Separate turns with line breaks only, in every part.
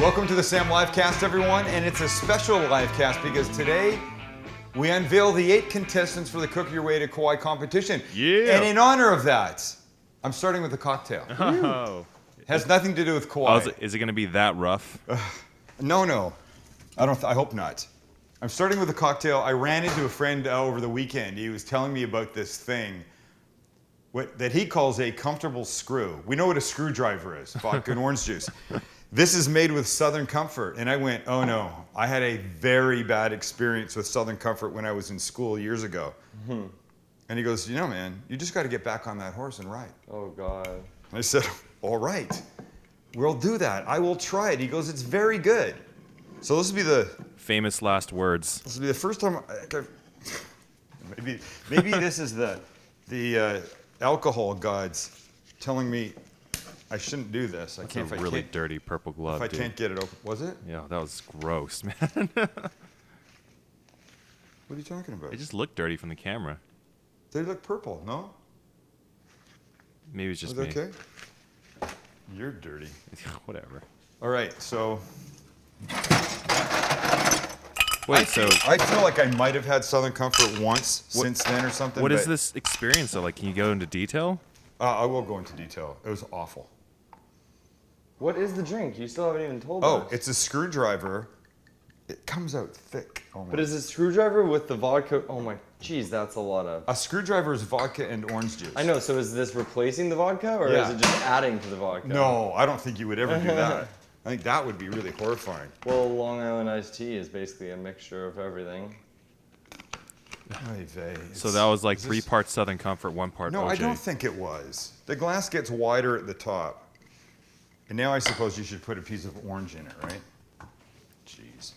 Welcome to the Sam Livecast, everyone, and it's a special livecast because today we unveil the 8 contestants for the Cook Your Way to Kauai Competition.
Yeah.
And in honor of that, I'm starting with a cocktail.
Oh.
Has nothing to do with Kauai.
Is it going to be that rough?
No. I hope not. I'm starting with a cocktail. I ran into a friend over the weekend. He was telling me about this thing that he calls a comfortable screw. We know what a screwdriver is, vodka and orange juice. This is made with Southern Comfort. And I went, oh no. I had a very bad experience with Southern Comfort when I was in school years ago. Mm-hmm. And he goes, you know, man, you just got to get back on that horse and ride.
Oh, God.
And I said, all right, we'll do that. I will try it. He goes, it's very good. So this will be the
famous last words.
This will be the first time. Maybe this is the alcohol gods telling me I shouldn't do this.
That's a really dirty purple glove.
If I can't get it open, was it?
Yeah, that was gross, man.
What are you talking about?
It just looked dirty from the camera.
They look purple, no?
Maybe it's just
me.
me.
Okay. You're dirty.
Whatever.
All right, so.
Wait,
I feel like I might have had Southern Comfort once since then or something.
What is this experience though? Like, can you go into detail?
I will go into detail. It was awful.
What is the drink? You still haven't even told us.
Oh, it's a screwdriver. It comes out thick. Almost.
But is it screwdriver with the vodka? Oh my, geez, that's a lot of.
A screwdriver is vodka and orange juice.
I know. So is this replacing the vodka, or
Yeah.
is it just adding to the vodka?
No, I don't think you would ever do that. I think that would be really horrifying.
Well, Long Island iced tea is basically a mixture of everything.
So that was like 3 parts Southern Comfort, 1 part
No,
OJ.
I don't think it was. The glass gets wider at the top. And now I suppose you should put a piece of orange in it, right? Jeez.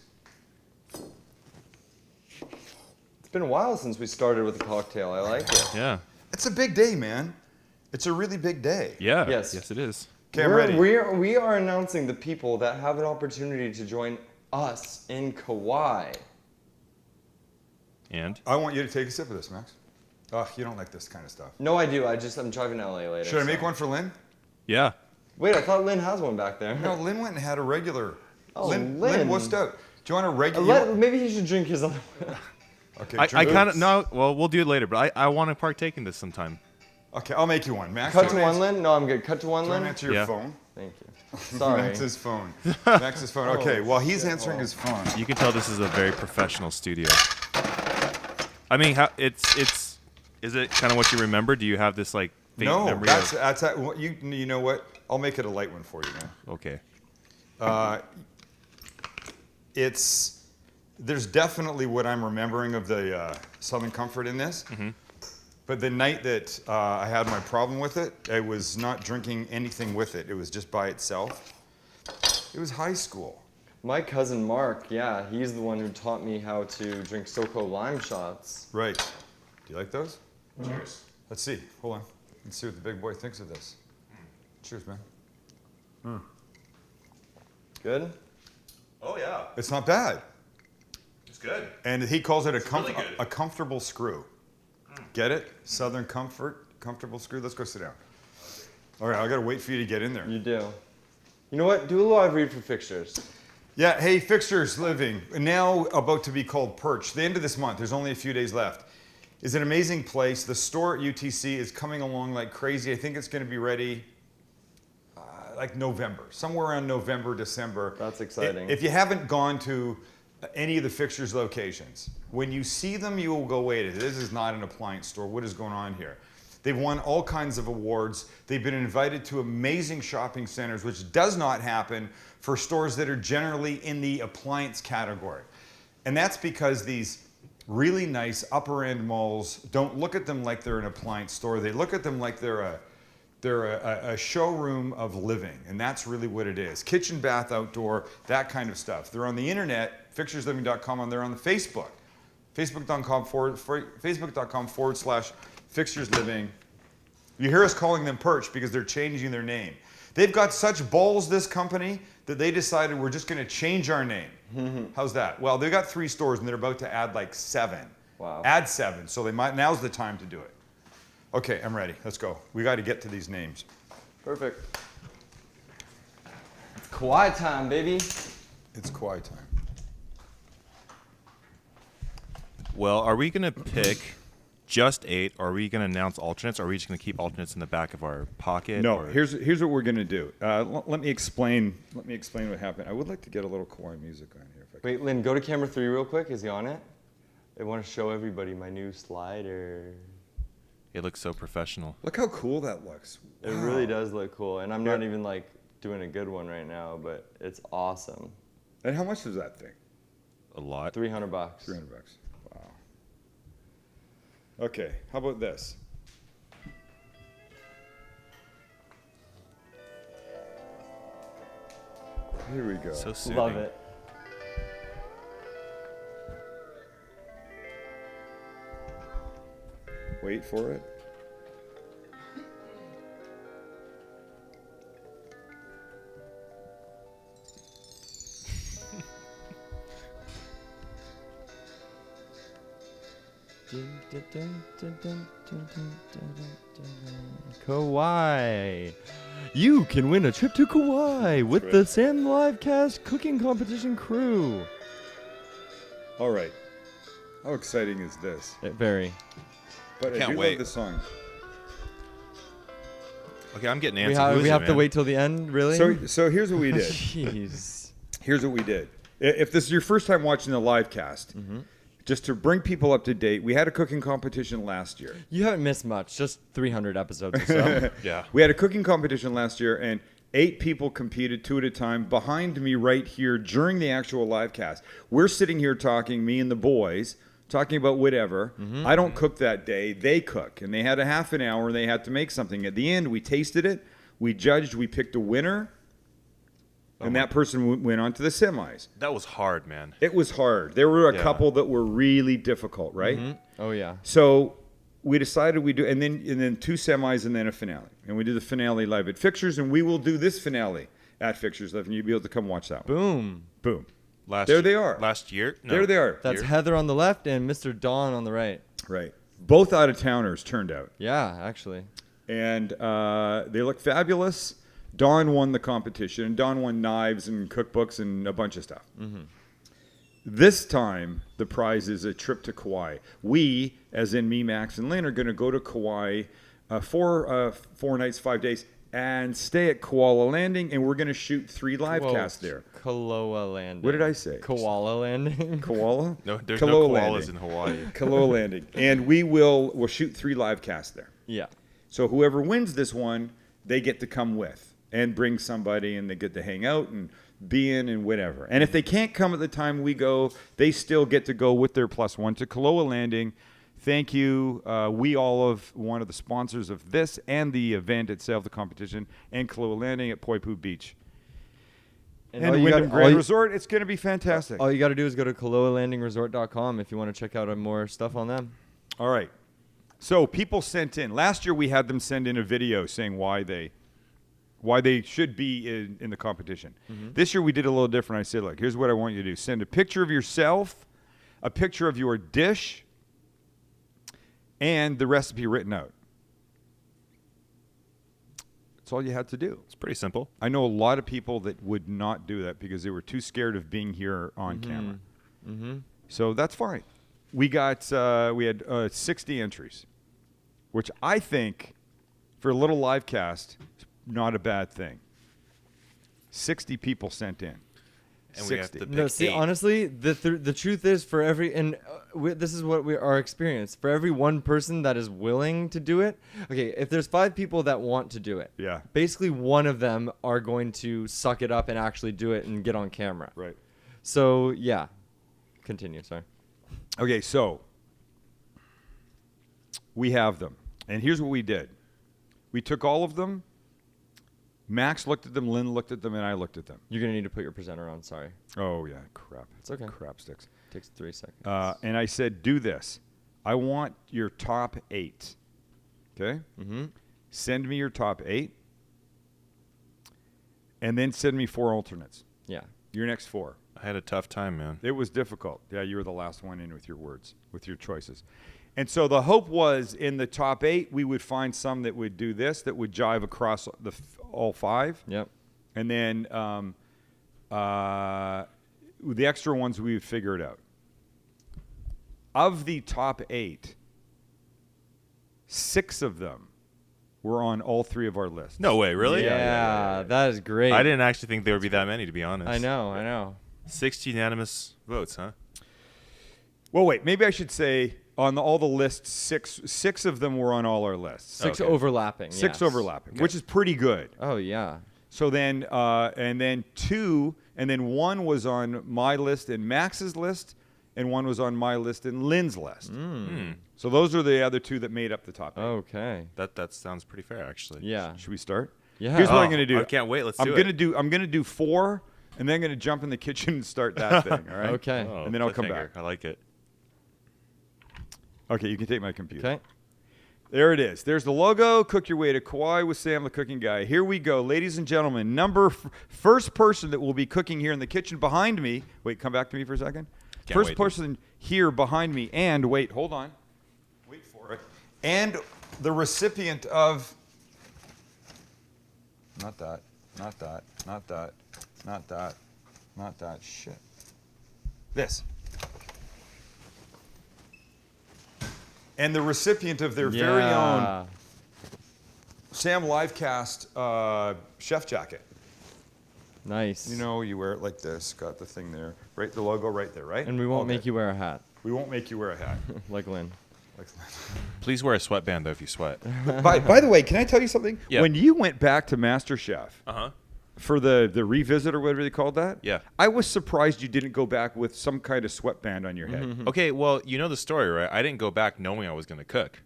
It's been a while since we started with a cocktail. I like it.
Yeah.
It's a big day, man. It's a really big day.
Yeah.
Yes.
Yes, it is.
Okay, I'm ready.
We are announcing the people that have an opportunity to join us in Kauai.
And?
I want you to take a sip of this, Max. Oh, you don't like this kind of stuff.
No, I do. I'm driving to LA later.
Should I make one for Lynn?
Yeah.
Wait, I thought Lynn has one back there.
No, Lynn went and had a regular.
Oh,
Lynn
Lynn.
wussed out. Do you want a regular?
Maybe he should drink his other one.
Okay.
I kind of, no, well, we'll do it later, but I want to partake in this sometime.
Okay, I'll make you one. Max,
Cut to one, Lynn? No, I'm good. Cut to one,
Do you want
Lynn?
to answer your
Yeah.
phone?
Thank you. Sorry.
Max's phone. Max's phone. Okay, while he's answering his phone.
You can tell this is a very professional studio. I mean, is it kind of what you remember? Do you have this like faint memory?
That's you know what? I'll make it a light one for you, man.
Okay.
There's definitely what I'm remembering of the Southern Comfort in this. Mm-hmm. But the night that I had my problem with it, I was not drinking anything with it. It was just by itself. It was high school.
My cousin Mark, yeah, he's the one who taught me how to drink SoCo lime shots.
Right. Do you like those? Cheers. Let's see. Hold on. Let's see what the big boy thinks of this. Cheers, man.
Good?
Oh, yeah.
It's not bad.
It's good.
And he calls it
really good.
a comfortable screw. Get it? Southern Comfort, comfortable screw. Let's go sit down. All right, I gotta wait for you to get in there.
You do. You know what? Do a live read for fixtures.
Yeah, hey, Fixtures Living, now about to be called Perch. The end of this month, there's only a few days left. Is an amazing place. The store at UTC is coming along like crazy. I think it's gonna be ready like November, somewhere around November, December.
That's exciting.
If you haven't gone to any of the Fixtures locations, when you see them, you will go, wait, this is not an appliance store. What is going on here? They've won all kinds of awards. They've been invited to amazing shopping centers, which does not happen for stores that are generally in the appliance category. And that's because these really nice upper end malls don't look at them like they're an appliance store. They look at them like they're a showroom of living, and that's really what it is. Kitchen, bath, outdoor, that kind of stuff. They're on the internet, fixturesliving.com, and they're on the Facebook. Facebook.com/fixturesliving. You hear us calling them Perch because they're changing their name. They've got such balls, this company, that they decided we're just going to change our name. How's that? Well, they've got 3 stores, and they're about to add like 7.
Wow.
Add 7, so now's the time to do it. Okay, I'm ready. Let's go. We got to get to these names.
Perfect. Kauai time, baby.
It's Kauai time.
Well, are we going to pick just 8, or are we going to announce alternates, or are we just going to keep alternates in the back of our pocket?
No,
or?
here's what we're gonna do. Let me explain. Let me explain what happened. I would like to get a little Kauai music on here. If I can.
Wait, Lynn, go to camera 3 real quick. Is he on it? I want to show everybody my new slider.
It looks so professional.
Look how cool that looks.
It
Wow.
really does look cool, and I'm not
Yeah.
even like doing a good one right now, but it's awesome.
And how much is that thing?
A lot.
$300.
$300. Wow. Okay, how about this? Here we go.
So soothing.
Love it.
Wait for it.
Kauai. You can win a trip to Kauai with the Sam Livecast cooking competition crew.
All right. How exciting is this?
Very.
But I
Can't
do
wait.
love the song.
Okay, I'm getting
We
antsy.
have,
Who is
we
it,
have to
man?
wait till the end, really?
So here's what we did.
Jeez.
Here's what we did. If this is your first time watching the live cast, just to bring people up to date, we had a cooking competition last year.
You haven't missed much, just 300 episodes or so.
Yeah.
We had a cooking competition last year, and 8 people competed 2 at a time behind me right here during the actual live cast. We're sitting here talking, me and the boys, talking about whatever. I don't cook that day. They cook. And they had a half an hour, and they had to make something. At the end, we tasted it. We judged. We picked a winner. And that person went on to the semis.
That was hard, man.
It was hard. There were a
Yeah.
couple that were really difficult, right?
Oh, yeah.
So we decided we do, and then 2 semis and then a finale. And we do the finale live at Fixtures, and we will do this finale at Fixtures Live, and you'll be able to come watch that one.
Boom.
Boom.
There
they are.
Last year? No.
There they are.
That's
Here.
Heather on the left and Mr. Don on the right.
Right. Both out-of-towners turned out.
Yeah, actually.
And they look fabulous. Dawn won the competition. And Dawn won knives and cookbooks and a bunch of stuff. This time, the prize is a trip to Kauai. We, as in me, Max, and Lynn, are going to go to Kauai for 4 nights, 5 days, and stay at Koala Landing, and we're going to shoot 3 live casts there.
Kaloa Landing.
What did I say?
Koala Landing.
Koala?
No, there's
Kaloa
no koalas
Landing.
in Hawaii.
Kaloa Landing. And we'll shoot 3 live casts there.
Yeah.
So whoever wins this one, they get to come with and bring somebody, and they get to hang out and be in and whatever. And if they can't come at the time we go, they still get to go with their +1 to Kaloa Landing. Thank you. We all of one of the sponsors of this and the event itself, the competition, and Kaloa Landing at Poipu Beach. And
all you
Wyndham
gotta-
Grand
all you-
Resort, it's going to be fantastic.
All you got to do is go to kaloalandingresort.com if you want to check out more stuff on them.
All right. So people sent in. Last year we had them send in a video saying why they should be in the competition. This year we did a little different. I said, look, here's what I want you to do. Send a picture of yourself, a picture of your dish, and the recipe written out. That's all you had to do.
It's pretty simple.
I know a lot of people that would not do that because they were too scared of being here on camera. So that's fine. We had 60 entries, which I think for a little live cast is not a bad thing. 60 people sent in.
And we have to pick
No, see,
8.
honestly, the truth is for every, and this is what our experience, for every one person that is willing to do it, okay, if there's 5 people that want to do it,
Yeah.
basically one of them are going to suck it up and actually do it and get on camera.
Right.
So, yeah. Continue, sorry.
Okay, so we have them. And here's what we did. We took all of them. Max looked at them, Lynn looked at them, and I looked at them.
You're going to need to put your presenter on, sorry.
Oh, yeah, crap.
It's okay.
Crap sticks.
Takes 3 seconds.
And I said, do this. I want your top 8. Okay? Send me your top 8. And then send me 4 alternates.
Yeah.
Your next 4.
I had a tough time, man.
It was difficult. Yeah, you were the last one in with your words, with your choices. And so the hope was in the top 8, we would find some that would do this, that would jive across all 5.
Yep.
And then The extra ones we've figured out. Of the top 8, 6 of them were on all 3 of our lists.
No way, really?
Yeah, that is great.
I didn't actually think there would be that many, to be honest.
I know.
6 unanimous votes, huh?
Well, wait. Maybe I should say on all the lists, 6 of them were on all our lists.
6
Okay.
overlapping.
6
yes.
overlapping, which is pretty good.
Oh yeah.
So then, and then 2, and then 1 was on my list and Max's list, and 1 was on my list and Lynn's list. So those are the other 2 that made up the top 8.
Okay.
That sounds pretty fair, actually.
Yeah.
Should we start?
Yeah.
Here's what I'm
Oh,
gonna do.
I can't wait. Let's
I'm
do
gonna
it.
I'm gonna do 4, and then I'm gonna jump in the kitchen and start that thing. All right.
Okay.
Oh,
And then I'll come
cliffhanger.
back.
I like it.
Okay, you can take my computer.
Okay.
There it is. There's the logo. Cook your way to Kauai with Sam, the cooking guy. Here we go, ladies and gentlemen. First person that will be cooking here in the kitchen behind me. Wait, come back to me for a second.
Can't
First
wait, dude.
person here behind me, and wait, hold on. Wait for it. And the recipient of. Not that. Not that. Not that. Not that. Not that. Shit. This. And the recipient of their very own Sam Livecast chef jacket.
Nice.
You know, you wear it like this, got the thing there, right? The logo right there, right?
And we won't
Okay.
make you wear a hat,
We won't make you wear a hat.
like Lynn.
Please wear a sweatband, though, if you sweat.
by the way, can I tell you something?
Yeah.
When you went back to MasterChef
Uh-huh.
for the revisit or whatever they called that,
Yeah.
I was surprised you didn't go back with some kind of sweatband on your head.
Okay, well, you know the story, right? I didn't go back knowing I was going to cook.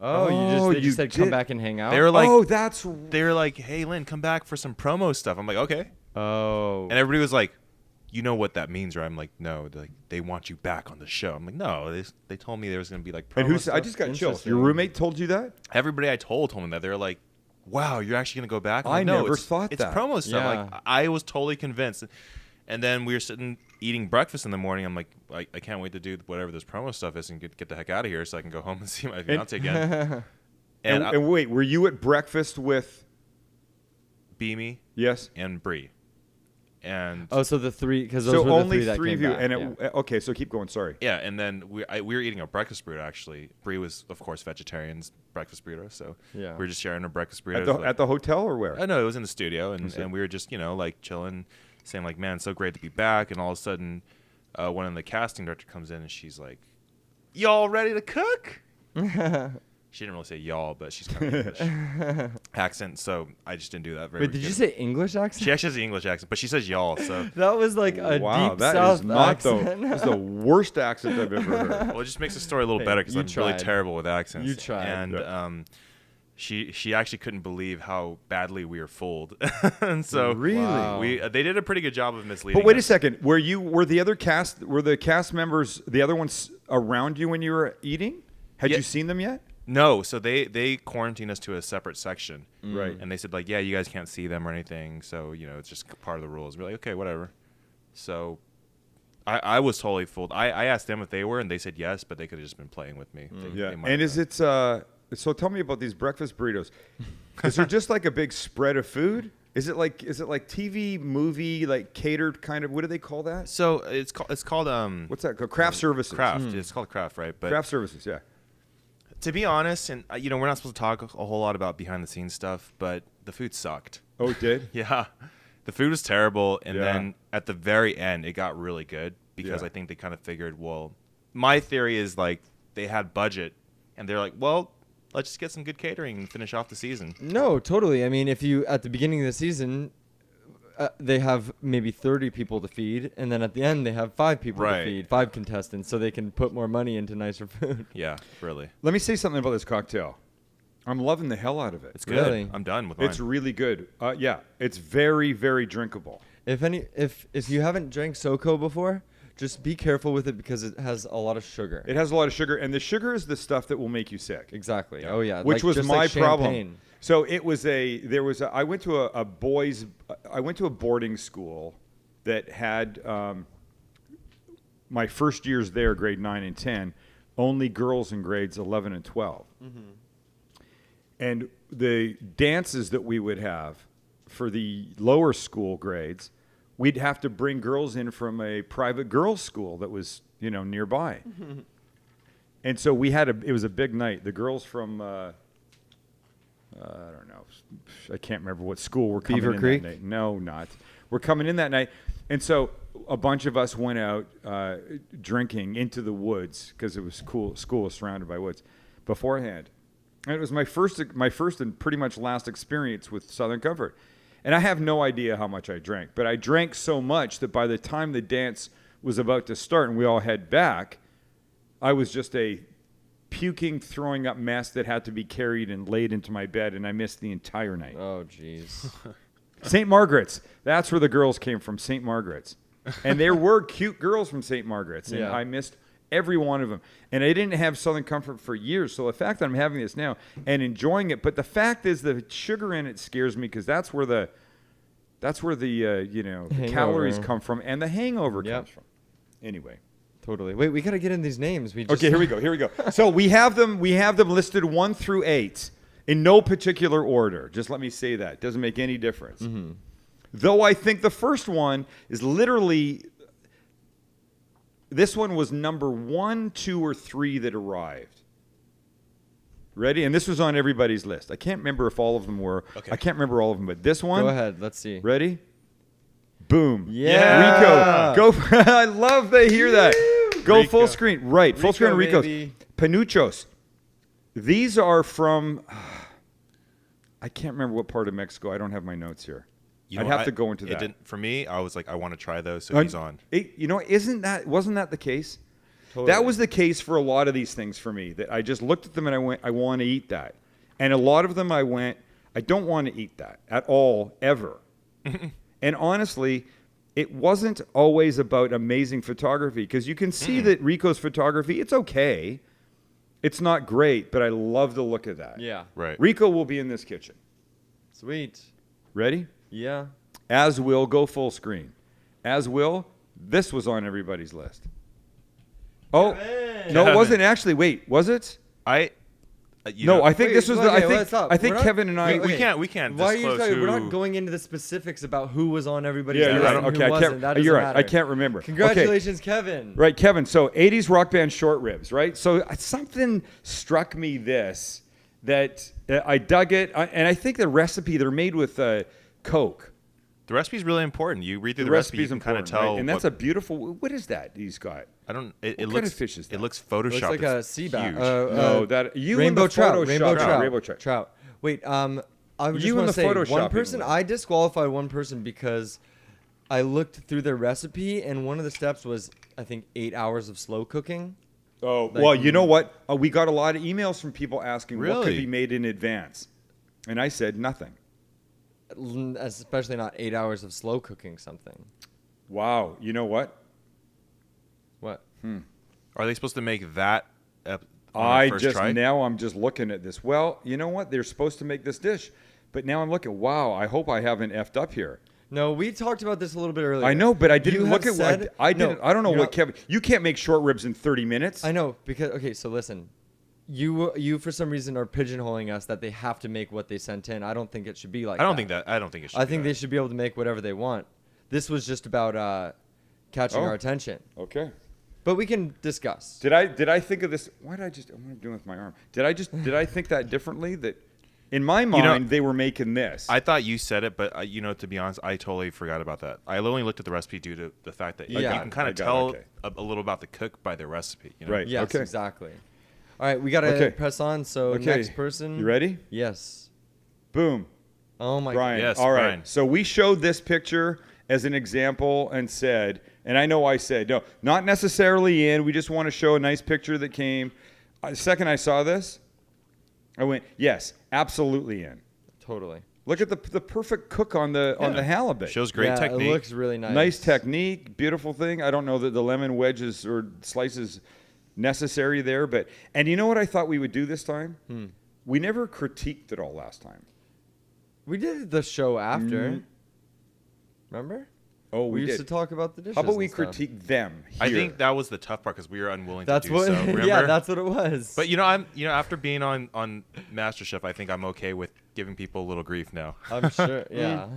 Oh, they
you
just said come
did.
back and hang out.
They were like,
oh, that's
they were like, hey, Lynn, come back for some promo stuff. I'm like, okay.
oh.
And everybody was like, you know what that means, right? I'm like, no, like they want you back on the show. I'm like, no, they told me there was going to be like promo
and who's
stuff.
I just got chills.
Interesting.
Your roommate told you that?
Everybody I told me that. They were like, wow, you're actually going to go back? I'm
I
like, no,
never
it's,
thought
it's
that.
promo stuff.
Yeah.
Like, I was totally convinced. And then we were sitting eating breakfast in the morning. I'm like, I can't wait to do whatever this promo stuff is and get the heck out of here so I can go home and see my fiance again.
And,
I-
and wait, were you at breakfast with?
Beamy
Yes.
and Bree. And
Oh, so the 3, because those
So
were the
only
3 that
3
came
of you,
back.
and
yeah.
okay. So keep going. Sorry.
yeah, and then we were eating a breakfast burrito actually. Bree was of course vegetarian's breakfast burrito, so
Yeah.
we were just sharing a breakfast
At
burrito.
the, at the hotel or where?
I know it was in the studio, and
Okay.
we were just like chilling, saying like, man, it's so great to be back. And all of a sudden, one of the casting director comes in and she's like, y'all ready to cook? She didn't really say y'all, but she's kind of English accent, so I just didn't do that very
Wait, did you say English accent?
She actually has the English accent, but she says y'all, so
That was like a
Wow,
deep
that
South
is not
accent.
that's the worst accent I've ever heard.
well, it just makes the story a little
Hey,
better because
you
I'm really
tried.
terrible with accents.
You tried.
And she actually couldn't believe how badly we were fooled, and so
Really?
Wow.
they did a pretty good job of misleading.
But wait a
us.
second. Were the cast members, the other ones around you when you were eating? Had
Yeah.
you seen them yet?
No, so they quarantined us to a separate section,
Right.
and they said like, yeah, you guys can't see them or anything, so it's just part of the rules. We're like, okay, whatever. So I was totally fooled. I asked them if they were, and they said yes, but they could have just been playing with me. They might
And
have
is
known.
it so tell me about these breakfast burritos. Is there just like a big spread of food? Is it like TV, movie, like catered kind of, what do they call that?
So it's called
What's that called? Craft services.
craft. It's called craft, right? But
Craft services, yeah.
to be honest, and we're not supposed to talk a whole lot about behind the scenes stuff, but the food sucked.
Oh, it did?
Yeah, the food was terrible, and
Yeah.
then at the very end, it got really good because
Yeah.
I think they kind of figured, well, my theory is like they had budget, and they're like, well, let's just get some good catering and finish off the season.
No, totally. I mean, if you at the beginning of the season, they have maybe 30 people to feed, and then at the end they have 5 people
Right.
to feed, 5 contestants, so they can put more money into nicer food.
Yeah, really,
Let me say something about this cocktail. I'm loving the hell out of it.
it's good.
Really?
I'm done with mine.
It's really good. Yeah, it's very, very drinkable.
If you haven't drank SoCo before, just be careful with it because it has a lot of sugar.
It has a lot of sugar, and the sugar is the stuff that will make you sick.
Exactly.
Yeah.
Oh yeah.
Which
like-
was
just
my
like
problem.
champagne.
So I went to a boarding school that had my first years there, grade 9 and 10, only girls in grades 11 and 12. And the dances that we would have for the lower school grades
we'd have to bring girls in from a private girls' school that was, nearby. And so it was a big night. The girls from, I don't know, I can't remember what school were coming
Beaver
in
Creek?
that night. No, not. We're coming in that night. And so a bunch of us went out drinking into the woods because it was cool. School was surrounded by woods beforehand. And it was my first and pretty much last experience with Southern Comfort. And I have no idea how much I drank, but I drank so much that by the time the dance was about to start and we all head back, I was just a puking, throwing up mess that had to be carried and laid into my bed, and I missed the entire night.
Oh, jeez.
St. Margaret's. That's where the girls came from, St. Margaret's. And there were cute girls from St. Margaret's, and
Yeah.
I missed every one of them. And I didn't have Southern Comfort for years, so the fact that I'm having this now and enjoying it, but the fact is the sugar in it scares me because that's where the the calories come from and the hangover comes from. Anyway.
Totally. Wait, we got to get in these names. We just
Okay, here we go. So we have them listed 1 through 8 in no particular order. Just let me say that. Doesn't make any difference.
Mm-hmm.
Though I think the first one is literally, this one was number 1, 2, or 3 that arrived. Ready? And this was on everybody's list. I can't remember if all of them were.
Okay.
I can't remember all of them, but this one.
Go ahead. Let's see.
Ready? Boom.
Yeah.
Rico. Go. I love they hear that. Go
Rico.
full screen. Right. Full screen
Rico,
Ricos.
baby.
Panuchos. These are from, I can't remember what part of Mexico. I don't have my notes here. I'd have to go into that.
For me, I was like, I want to try those, so he's on.
Wasn't that the case?
Totally.
That was the case for a lot of these things for me, that I just looked at them and I went, I want to eat that. And a lot of them I went, I don't want to eat that at all, ever. And honestly, it wasn't always about amazing photography, because you can see that Rico's photography, it's okay. It's not great, but I love the look of that.
Yeah.
Right.
Rico will be in this kitchen.
Sweet.
Ready?
Yeah.
As will, go full screen. As will, this was on everybody's list. Oh,
Kevin.
no, it
Kevin.
wasn't actually. Wait, was it?
I
think this was
okay,
the.
let's stop.
I think
We're not-
Kevin and I.
we can't
Why are you
disclose
talking?
who.
We're not going into the specifics about who was on everybody's
Yeah,
list
you're right.
and
Okay,
who
I
wasn't.
can't.
That doesn't
You're right.
matter.
I can't remember. Okay.
Congratulations, Kevin.
Right, Kevin. So 80s rock band short ribs, right? So something struck me that I dug it, and I think the recipe, they're made with Coke.
The recipe's really important. You read through
The
the recipe, you
recipe's
can kind of
important, right?
tell.
And that's a beautiful. What is that he's got?
I don't. It
What
looks.
kind of fish is that?
It looks
It
photoshopped.
looks like a
It's
sea bass.
huge.
No, that you
rainbow
and the
trout.
Photoshop.
Rainbow trout.
Rainbow trout.
Trout. Wait. I just
You
want
and
to
the
say
Photoshopping
one person.
one.
I disqualified one person because I looked through their recipe, and one of the steps was, I think, 8 hours of slow cooking.
Oh,
Like-
well, you know what? We got a lot of emails from people asking what could
Really?
be made in advance. And I said nothing.
Especially not 8 hours of slow cooking something.
Wow. You know what?
What?
Are they supposed to make that? On
I
their first
just
try?
now I'm just looking at this. Well, you know what? They're supposed to make this dish. But now I'm looking, wow, I hope I haven't effed up here.
No, we talked about this a little bit earlier.
I know, but I didn't
You
look
have
at what
said-
I didn't.
No,
I don't know
you're
what
not-
Kevin. You can't make short ribs in 30 minutes.
I know because okay, so listen, you for some reason are pigeonholing us that they have to make what they sent in. I don't think it should be like.
I don't think it should.
I
be
think
that.
they should be able to make whatever they want. This was just about catching
Oh.
our attention,
Okay.
but we can discuss.
Did I think of this? Why did I just? What am I doing with my arm? Did I think that differently? That in my mind they were making this.
I thought you said it, but to be honest, I totally forgot about that. I only looked at the recipe due to the fact that you
Yeah.
can kind
I
of
got it,
tell
okay.
a little about the cook by their recipe. You know?
Right.
Yes,
okay.
exactly. All right, we gotta
Okay.
press on. So
Okay.
next person.
You ready?
Yes.
Boom.
Oh my.
Brian.
Yes,
All right.
Brian.
So we showed this picture as an example and said, and I know I said, no, not necessarily in. We just want to show a nice picture that came. The second I saw this, I went, yes, absolutely in.
Totally.
Look at the perfect cook on the halibut.
Shows great
yeah,
technique.
It looks really nice.
Nice technique, beautiful thing. I don't know that the lemon wedges or slices necessary there, but and you know what I thought we would do this time? We never critiqued it all last time.
We did the show after.
Mm.
Remember?
Oh,
We
we
used
did.
to talk about the dishes.
How about we
and stuff.
critique them?
I
here?
think that was the tough part because we were unwilling
That's
to do
what.
so. Remember?
Yeah, that's what it was.
But I'm after being on MasterChef, I think I'm okay with giving people a little grief now.
I'm sure. Yeah.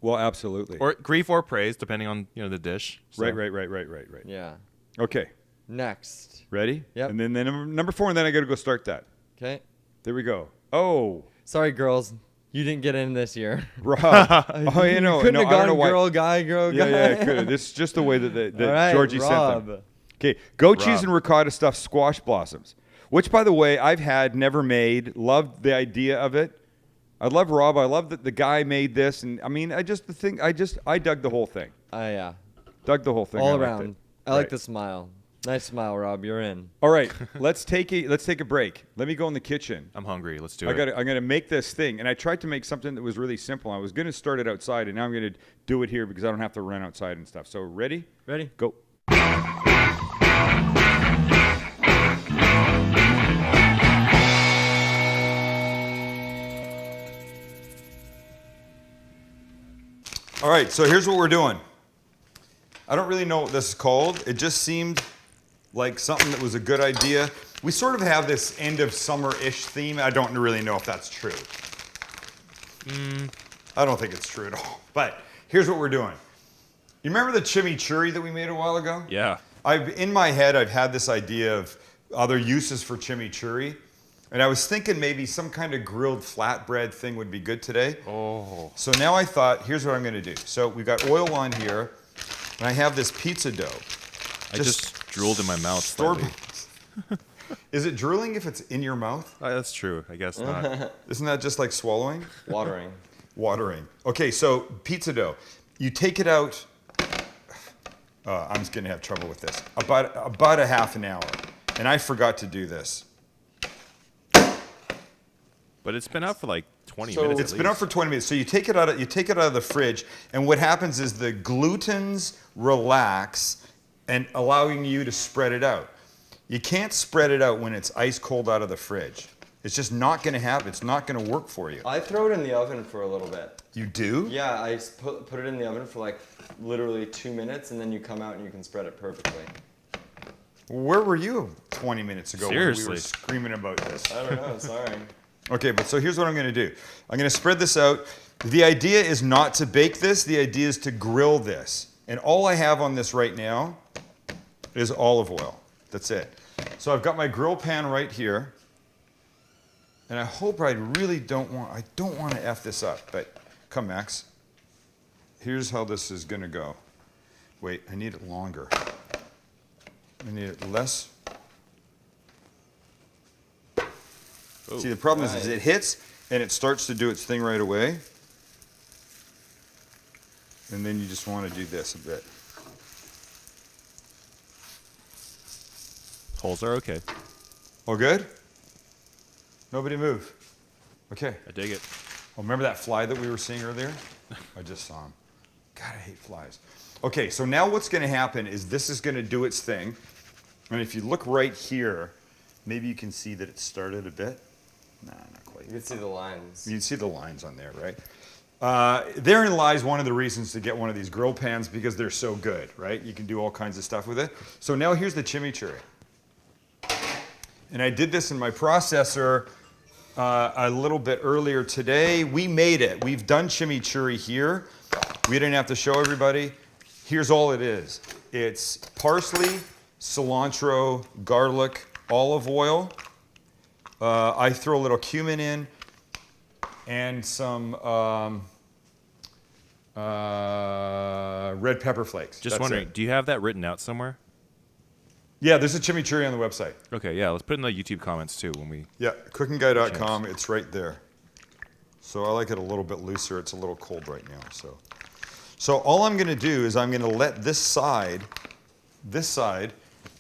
Well, absolutely.
Or grief or praise, depending on the dish. So.
Right.
Yeah.
Okay.
Next.
Ready?
Yep.
And then number 4, and then I got to go start that.
Okay.
There we go. Oh,
Sorry, girls. You didn't get in this year.
Rob. Oh,
You couldn't have
I don't know
gone
why.
girl, guy, girl, guy.
Yeah, it could. This is just the way that
All right,
Georgie
Rob.
sent them. Okay, goat cheese
Rob.
and ricotta stuffed squash blossoms, which, by the way, I've had, never made. Loved the idea of it. I love Rob. I love that the guy made this, and I mean, I dug the whole thing.
Yeah.
Dug the whole thing. I
All
liked
around.
it.
I like
Right.
the smile. Nice smile, Rob. You're in.
All right, let's take a break. Let me go in the kitchen.
I'm hungry. Let's do
I'm
it.
gonna make this thing, and I tried to make something that was really simple. I was gonna start it outside, and now I'm gonna do it here because I don't have to run outside and stuff. So ready?
Ready?
Go.
All right, so here's what we're doing. I don't really know what this is called. It just seemed like something that was a good idea. We sort of have this end of summer-ish theme. I don't really know if that's true. I don't think it's true at all. But here's what we're doing. You remember the chimichurri that we made a while ago?
Yeah.
In my head, I've had this idea of other uses for chimichurri. And I was thinking maybe some kind of grilled flatbread thing would be good today.
Oh.
So now I thought, here's what I'm going to do. So we've got oil on here, and I have this pizza dough.
I just drooled in my mouth.
Store
slightly.
Is it drooling if it's in your mouth?
That's true. I guess not.
Isn't that just like swallowing?
Watering.
Watering. Okay, so pizza dough. You take it out. I'm just going to have trouble with this. About a half an hour. And I forgot to do this.
But it's been out for like 20
So-
minutes.
It's been out for 20 minutes. So you take it out of the fridge, and what happens is the glutens relax and allowing you to spread it out. You can't spread it out when it's ice cold out of the fridge. It's just not going to happen. It's not going to work for you.
I throw it in the oven for a little bit.
You do?
Yeah, I put it in the oven for like literally 2 minutes, and then you come out and you can spread it perfectly.
Where were you 20 minutes ago when we
Seriously.
were screaming about this?
I don't know. Sorry.
Okay, but so here's what I'm going to do. I'm going to spread this out. The idea is not to bake this. The idea is to grill this. And all I have on this right now is olive oil. That's it. So I've got my grill pan right here. And I hope I don't want to F this up, but come Max. Here's how this is going to go. Wait, I need it longer. I need it less.
Oh,
See, the problem is it hits and it starts to do its thing right away. And then you just want to do this a bit.
Holes are okay.
All good? Nobody move. Okay.
I dig it.
Oh, remember that fly that we were seeing earlier? I just saw him. God, I hate flies. Okay, so now what's going to happen is this is going to do its thing. And if you look right here, maybe you can see that it started a bit. Nah, not quite.
You can see the lines.
You can see the lines on there, right? Therein lies one of the reasons to get one of these grill pans because they're so good, right? You can do all kinds of stuff with it. So now here's the chimichurri. And I did this in my processor a little bit earlier today. We made it. We've done chimichurri here. We didn't have to show everybody. Here's all it is. It's parsley, cilantro, garlic, olive oil. I throw a little cumin in and some red pepper flakes.
Just
That's
wondering,
it.
do you have that written out somewhere?
Yeah, there's a chimichurri on the website.
Okay, yeah, let's put it in the YouTube comments too when we.
Yeah, cookingguy.com. It's right there. So I like it a little bit looser. It's a little cold right now. So all I'm going to do is I'm going to let this side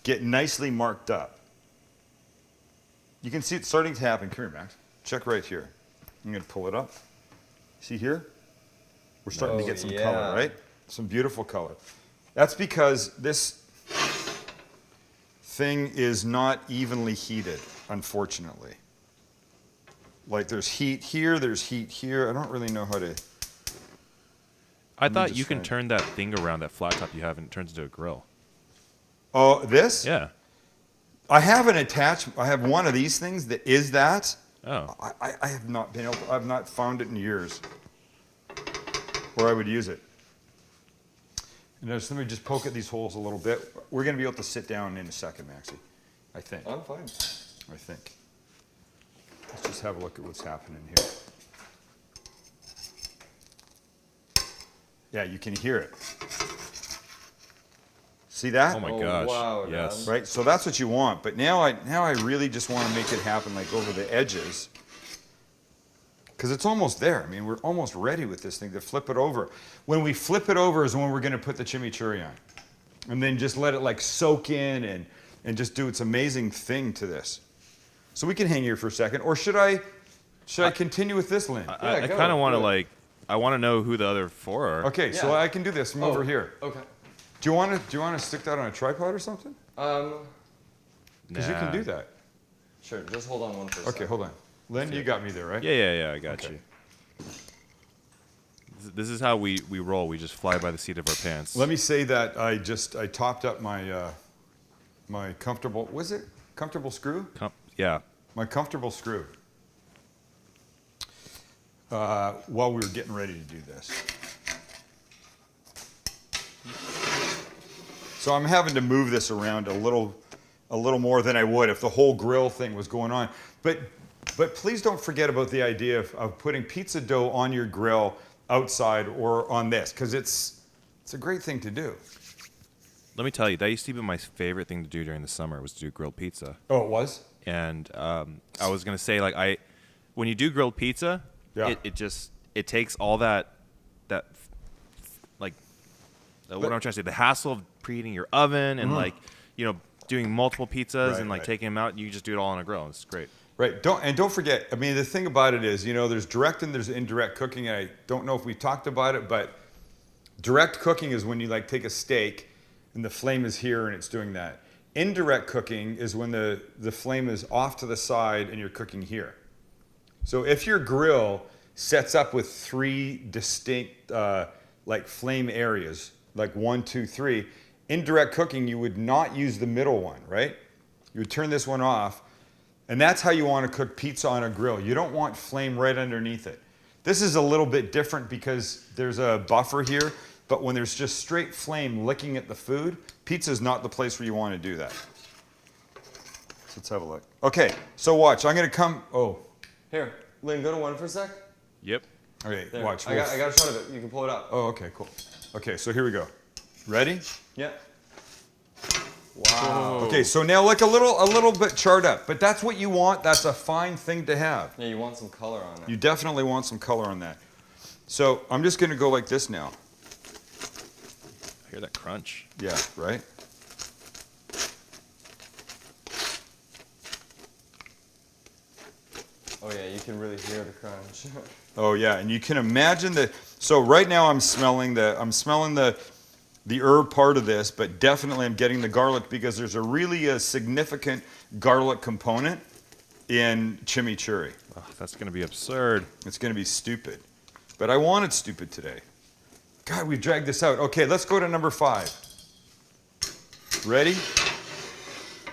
get nicely marked up. You can see it starting to happen. Come here, Max. Check right here. I'm going to pull it up. See here? We're starting to
Oh,
get some
yeah.
color, right? Some beautiful color. That's because this thing is not evenly heated, unfortunately. Like there's heat here, there's heat here. I don't really know how to.
I
me
thought
just
you can
find-
turn that thing around, that flat top you have, and it turns into a grill.
Oh, this?
Yeah.
I have an attachment. I have one of these things that is that.
Oh.
I have not been able. I've not found it in years. where I would use it. And just, let me just poke at these holes a little bit. We're going to be able to sit down in a second, Maxie. I think.
I'm fine.
I think. Let's just have a look at what's happening here. Yeah, you can hear it. See that?
Oh my
Oh,
gosh.
wow,
Yes.
Dan.
Right, so that's what you want. But now I really just want to make it happen like over the edges. Because it's almost there. I mean, we're almost ready with this thing to flip it over. When we flip it over is when we're going to put the chimichurri on. And then just let it like soak in and just do its amazing thing to this. So we can hang here for a second. Or should I continue with this, Lynn?
I
go,
kind of want to
do it.
I want to know who the other 4 are.
Okay, so
Yeah.
I can do this from over here.
Okay.
Do you want to stick that on a tripod or something? Because you can do that.
Sure. Just hold on one for a
Okay,
second.
hold on. Lynn, you got me there, right?
Yeah, I got
Okay.
you. This is how we roll. We just fly by the seat of our pants.
Let me say that I topped up my my comfortable screw?
Yeah.
My comfortable screw. While we were getting ready to do this. So I'm having to move this around a little more than I would if the whole grill thing was going on. But please don't forget about the idea of putting pizza dough on your grill outside or on this, because it's a great thing to do.
Let me tell you, that used to be my favorite thing to do during the summer was to do grilled pizza.
Oh, it was?
And I was gonna say, like, when you do grilled pizza,
Yeah.
it takes all that like what I'm trying to say, the hassle of preheating your oven and like, you know, doing multiple pizzas
Right,
and like
right.
taking them out. You just do it all on a grill. It's great.
Right. Don't forget. I mean, the thing about it is, you know, there's direct and there's indirect cooking. And I don't know if we talked about it, but direct cooking is when you like take a steak and the flame is here and it's doing that. Indirect cooking is when the flame is off to the side and you're cooking here. So if your grill sets up with 3 distinct like flame areas, like 1, 2, 3, indirect cooking, you would not use the middle one, right? You would turn this one off. And that's how you want to cook pizza on a grill. You don't want flame right underneath it. This is a little bit different because there's a buffer here, but when there's just straight flame licking at the food, pizza is not the place where you want to do that. So let's have a look. Okay, so watch. I'm going to come. Oh,
Here, Lynn, go to one for a sec.
Yep.
okay,
There.
watch.
I got a shot of it. You can pull it up.
Oh, okay, cool. Okay, so here we go. Ready?
Yeah. Wow.
Okay, so now look a little bit charred up, but that's what you want. That's a fine thing to have.
Yeah, you want some color on it.
You definitely want some color on that. So I'm just going to go like this now.
I hear that crunch.
Yeah, right?
Oh yeah, you can really hear the crunch.
Oh yeah, and you can imagine that. So right now I'm smelling the herb part of this, but definitely I'm getting the garlic because there's a really significant garlic component in chimichurri.
Oh, that's gonna be absurd.
It's going to be stupid, but I wanted stupid today. God, we dragged this out. Okay, let's go to number 5. Ready?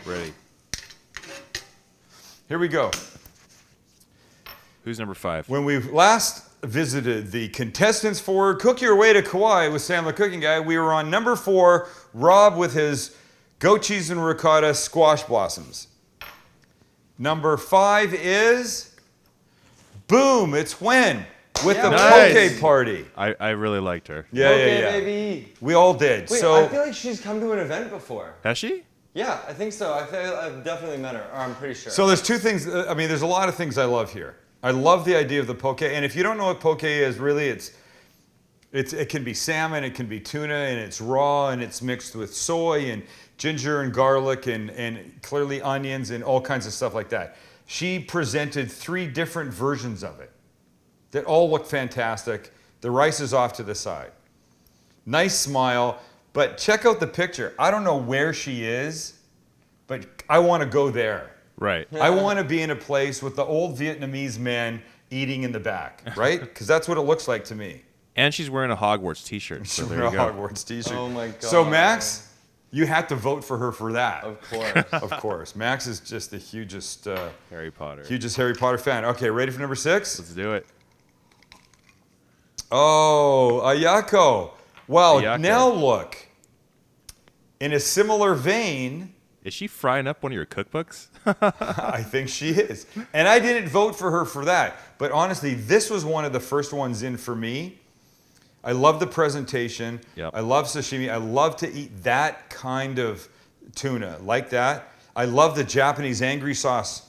Ready.
Here we go.
Who's number 5?
When we last visited the contestants for Cook Your Way to Kauai with Sam the Cooking Guy, we were on number 4, Rob with his goat cheese and ricotta squash blossoms. Number 5 is, boom, it's Wen with the
Nice.
poke party.
I really liked her.
Yeah,
Okay,
yeah, yeah.
baby.
We all did.
Wait,
so
I feel like she's come to an event before.
Has she?
Yeah, I think so. I've definitely met her, or I'm pretty sure.
So there's 2 things. I mean, there's a lot of things I love here. I love the idea of the poke, and if you don't know what poke is, really, it can be salmon, it can be tuna, and it's raw, and it's mixed with soy and ginger and garlic and clearly onions and all kinds of stuff like that. She presented 3 different versions of it that all look fantastic. The rice is off to the side. Nice smile, but check out the picture. I don't know where she is, but I want to go there.
Right.
I want to be in a place with the old Vietnamese men eating in the back, right? Because that's what it looks like to me.
And she's wearing a Hogwarts t-shirt. So there you
A
go.
Hogwarts t-shirt.
Oh my God.
So Max, you had to vote for her for that.
Of course.
Of course. Max is just the hugest
Harry Potter.
Harry Potter fan. Okay, ready for number 6?
Let's do it.
Oh, Ayako. Wow,
Ayako.
now look. In a similar vein,
Is she frying up one of your cookbooks?
I think she is. And I didn't vote for her for that. But honestly, this was one of the first ones in for me. I love the presentation.
Yep.
I love sashimi. I love to eat that kind of tuna, like that. I love the Japanese angry sauce.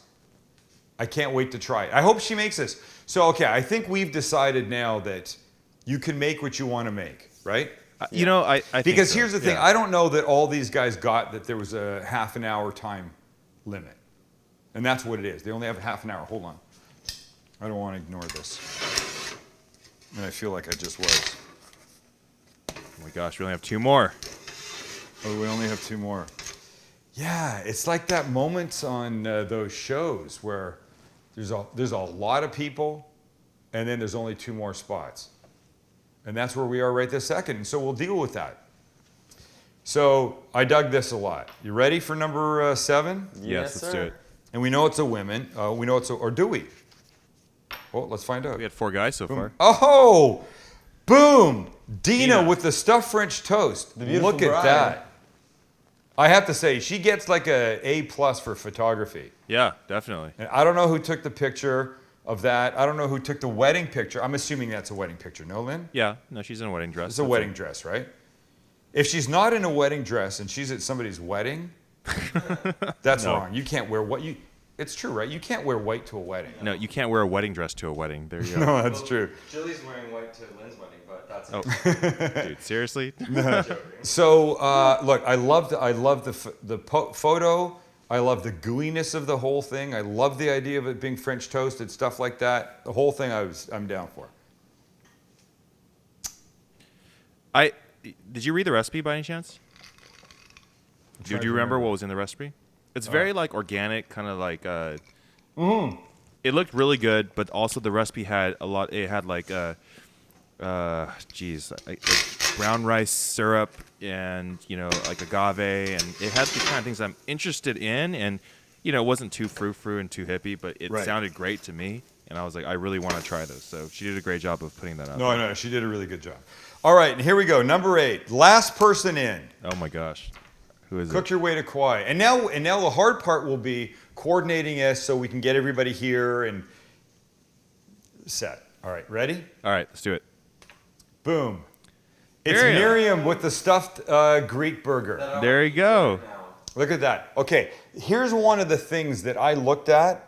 I can't wait to try it. I hope she makes this. So, okay, I think we've decided now that you can make what you want to make, right?
You know, I think
Because
so.
here's the thing.
Yeah.
I don't know that all these guys got that there was a half an hour time limit. And that's what it is. They only have half an hour. Hold on. I don't want to ignore this. And I feel like I just was.
Oh my gosh, we only have 2 more.
Oh, we only have 2 more. Yeah, it's like that moment on those shows where there's a lot of people and then there's only 2 more spots. And that's where we are right this second. And so we'll deal with that. So I dug this a lot. You ready for number 7?
Yes, let's do it.
And we know it's a women. We know it's a, or do we? Well, let's find out.
We had 4 guys so far.
Oh, boom! Dina
Dina.
with the stuffed French toast.
beautiful
Look at
bride.
that. I have to say, she gets like A+ for photography.
Yeah, definitely.
And I don't know who took the picture of that. I don't know who took the wedding picture. I'm assuming that's a wedding picture. No, Lynn?
Yeah, no, she's in a wedding dress.
It's a
That's
wedding
it.
dress, right? If she's not in a wedding dress and she's at somebody's wedding, that's
No.
wrong. You can't wear what you. It's true, right? You can't wear white to a wedding.
No, you can't wear a wedding dress to a wedding. There you go.
No, that's true.
Julie's wearing white to Lynn's wedding, but that's
Oh, dude, seriously?
So look, I love the photo. I love the gooiness of the whole thing. I love the idea of it being French toasted, stuff like that. The whole thing, I'm down for.
Did you read the recipe by any chance? Do you remember what was in the recipe? It's very like organic, kind of like. It looked really good, but also the recipe had a lot. It had like like brown rice syrup and like agave, and it had the kind of things I'm interested in, and it wasn't too frou-frou and too hippie, but it
Right.
sounded great to me, and I was like, I really want to try this. So she did a great job of putting that out.
No, she did a really good job. All right, and here we go. Number 8, last person in.
Oh my gosh, who is
Cook
it?
your way to Kauai. And now the hard part will be coordinating us so we can get everybody here and set. All right, ready?
All right, let's do it.
Boom. It's
Miriam.
Miriam with the stuffed Greek burger.
There you go.
Look at that. Okay, here's one of the things that I looked at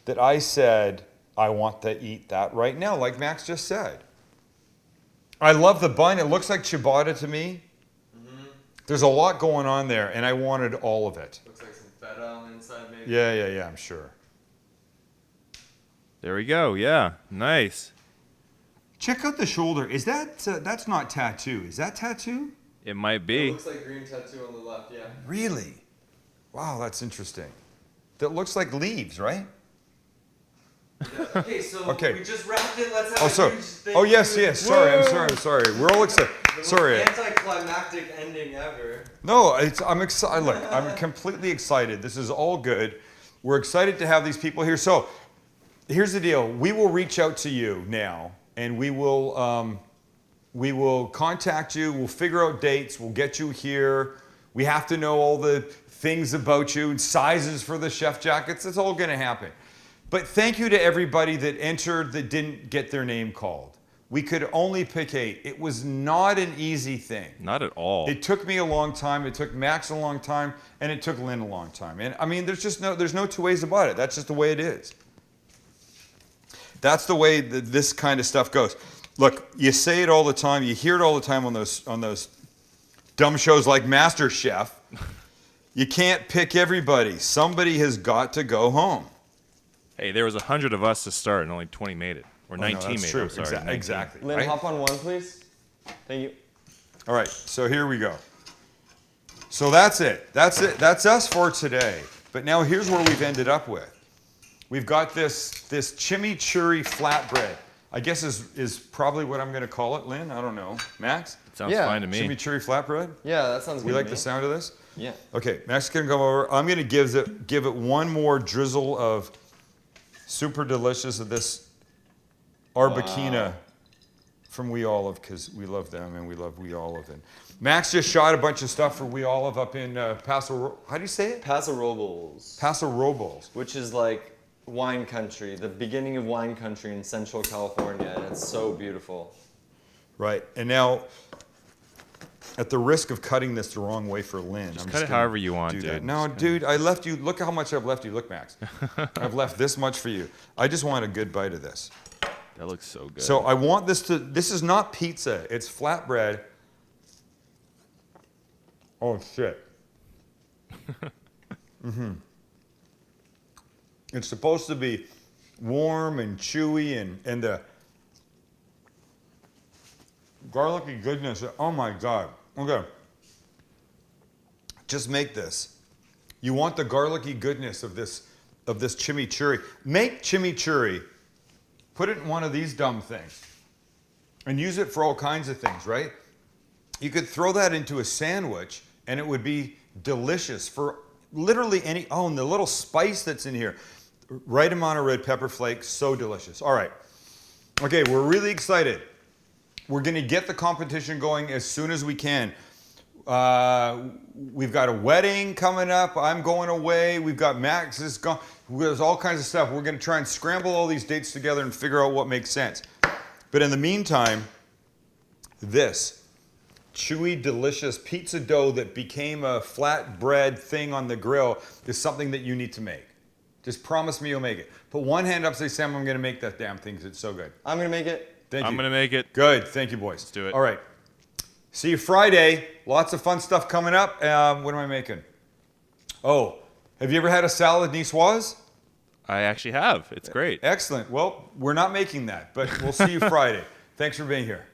that I said, I want to eat that right now, like Max just said. I love the bun. It looks like ciabatta to me. There's a lot going on there, and I wanted all of it.
Looks like some feta on the inside, maybe.
Yeah, I'm sure.
There we go. Yeah, nice.
Check out the shoulder. Is that, that's not tattoo. Is that tattoo?
It might
It
be.
looks like green tattoo on the left, yeah.
Really? Wow, that's interesting. That looks like leaves, right?
Okay, so
Okay.
we just wrapped it. Let's have
Oh,
a
sorry.
huge thing.
Oh, yes. Sorry, I'm sorry. We're all excited.
The
Sorry.
most anticlimactic ending ever.
No, I'm excited. Look, I'm completely excited. This is all good. We're excited to have these people here. So, here's the deal. We will reach out to you now, and we will contact you. We'll figure out dates. We'll get you here. We have to know all the things about you and sizes for the chef jackets. It's all going to happen. But thank you to everybody that entered that didn't get their name called. We could only pick 8. It was not an easy thing.
Not at all.
It took me a long time. It took Max a long time, and it took Lynn a long time. And I mean, there's no 2 ways about it. That's just the way it is. That's the way that this kind of stuff goes. Look, you say it all the time. You hear it all the time on those dumb shows like MasterChef. You can't pick everybody. Somebody has got to go home.
Hey, there was 100 of us to start, and only 20 made it, or 19
that's
made
true.
it. I'm sorry, 19.
Exactly.
Lynn,
right?
hop on one, please. Thank you.
All right, so here we go. So that's it. That's us for today. But now here's where we've ended up with. We've got this chimichurri flatbread. I guess is probably what I'm going to call it, Lynn. I don't know. Max?
Sounds
Yeah.
fine to me.
Chimichurri flatbread?
Yeah, that sounds good.
You
to
like
me.
the sound of this?
Yeah.
Okay, Max is going to come over. I'm going to give it one more drizzle of super delicious of this Arbequina from We Olive because we love them and we love We Olive. And Max just shot a bunch of stuff for We Olive up in Paso. How do you say it?
Paso Robles,
Paso Robles.
which is like wine country, the beginning of wine country in Central California, and it's so beautiful.
Right. And now, at the risk of cutting this the wrong way for Lynn,
Just
I'm
cut it
gonna
however you want,
do
dude.
that. No, dude, I left you. Look how much I've left you. Look, Max. I've left this much for you. I just want a good bite of this.
That looks so good.
So I want this to. This is not pizza. It's flatbread. Oh shit. It's supposed to be warm and chewy and the garlicky goodness. Oh my god. Okay. Just make this. You want the garlicky goodness of this chimichurri. Make chimichurri. Put it in one of these dumb things. And use it for all kinds of things, right? You could throw that into a sandwich and it would be delicious for literally any. Oh, and the little spice that's in here. Right amount of red pepper flakes, so delicious. All right. Okay, we're really excited. We're going to get the competition going as soon as we can. We've got a wedding coming up. I'm going away. We've got Max's gone. There's all kinds of stuff. We're going to try and scramble all these dates together and figure out what makes sense. But in the meantime, this chewy, delicious pizza dough that became a flatbread thing on the grill is something that you need to make. Just promise me you'll make it. Put one hand up, say, Sam, I'm going to make that damn thing because it's so good.
I'm gonna make it.
Thank you.
I'm going to make it.
Good. Thank you, boys.
Let's do it.
All right. See you Friday. Lots of fun stuff coming up. What am I making? Oh, have you ever had a salad niçoise?
I actually have. It's great.
Excellent. Well, we're not making that, but we'll see you Friday. Thanks for being here.